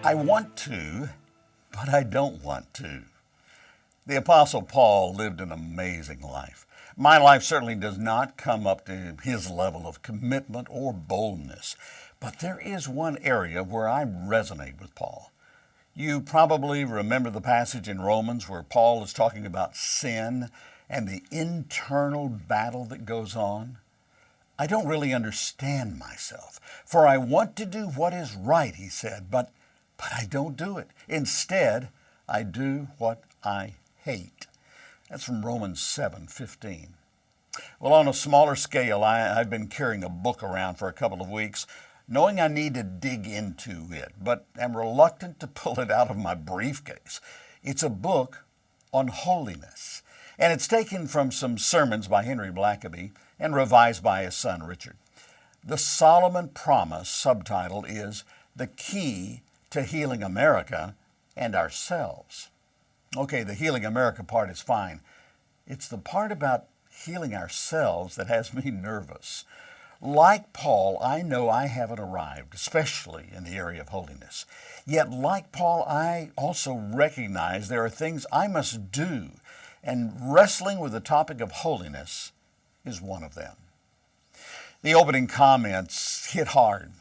I want to, but I don't want to. The Apostle Paul lived an amazing life. My life certainly does not come up to his level of commitment or boldness, but there is one area where I resonate with Paul. You probably remember the passage in Romans where Paul is talking about sin and the internal battle that goes on. I don't really understand myself, for I want to do what is right, he said, but I don't do it. Instead, I do what I hate. That's from Romans 7:15. Well, on a smaller scale, I've been carrying a book around for a couple of weeks, knowing I need to dig into it, but am reluctant to pull it out of my briefcase. It's a book on holiness, and it's taken from some sermons by Henry Blackaby and revised by his son Richard. The Solomon Promise subtitle is The Key to Healing America and Ourselves. Okay, the Healing America part is fine. It's the part about healing ourselves that has me nervous. Like Paul, I know I haven't arrived, especially in the area of holiness. Yet, like Paul, I also recognize there are things I must do, and wrestling with the topic of holiness is one of them. The opening comments hit hard.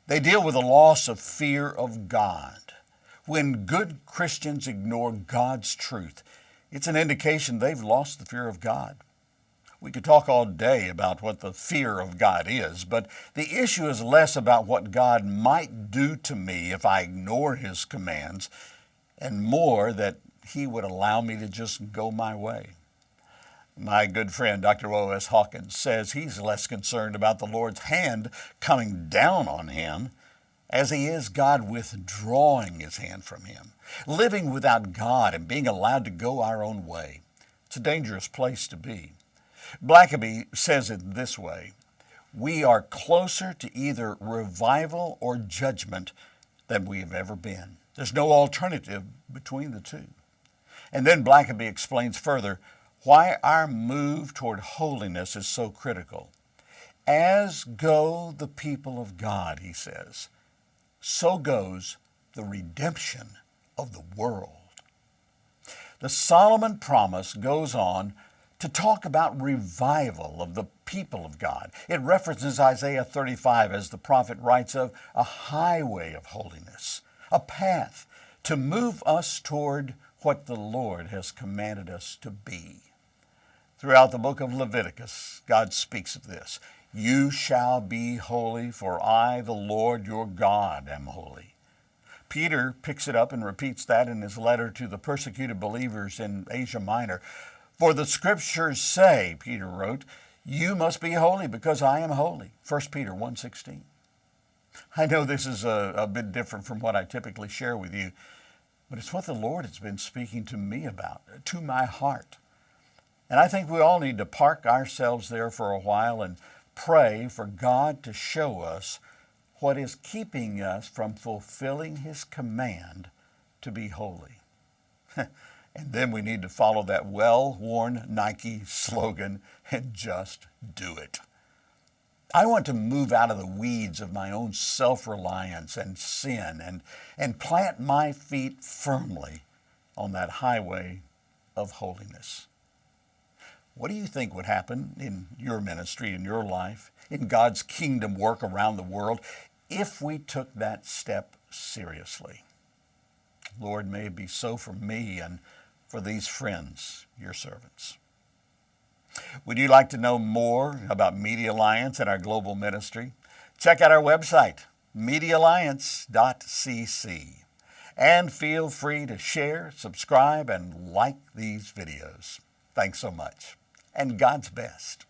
They deal with the loss of fear of God. When good Christians ignore God's truth, it's an indication they've lost the fear of God. We could talk all day about what the fear of God is, but the issue is less about what God might do to me if I ignore His commands, and more that He would allow me to just go my way. My good friend, Dr. O.S. Hawkins, says he's less concerned about the Lord's hand coming down on him as he is God withdrawing His hand from him. Living without God and being allowed to go our own way. It's a dangerous place to be. Blackaby says it this way: we are closer to either revival or judgment than we have ever been. There's no alternative between the two. And then Blackaby explains further why our move toward holiness is so critical. As go the people of God, he says, so goes the redemption of the world. The Solomon Promise goes on to talk about revival of the people of God. It references Isaiah 35 as the prophet writes of a highway of holiness, a path to move us toward what the Lord has commanded us to be. Throughout the book of Leviticus, God speaks of this. You shall be holy, for I, the Lord your God, am holy. Peter picks it up and repeats that in his letter to the persecuted believers in Asia Minor. For the scriptures say, Peter wrote, you must be holy because I am holy. 1 Peter 1:16. I know this is a bit different from what I typically share with you, but it's what the Lord has been speaking to me about, to my heart. And I think we all need to park ourselves there for a while and pray for God to show us what is keeping us from fulfilling His command to be holy. And then we need to follow that well-worn Nike slogan and just do it. I want to move out of the weeds of my own self-reliance and sin and plant my feet firmly on that highway of holiness. What do you think would happen in your ministry, in your life, in God's kingdom work around the world if we took that step seriously? Lord, may it be so for me and for these friends, your servants. Would you like to know more about Media Alliance and our global ministry? Check out our website, MEDIALLIANCE.cc. And feel free to share, subscribe, and like these videos. Thanks so much. And God's best.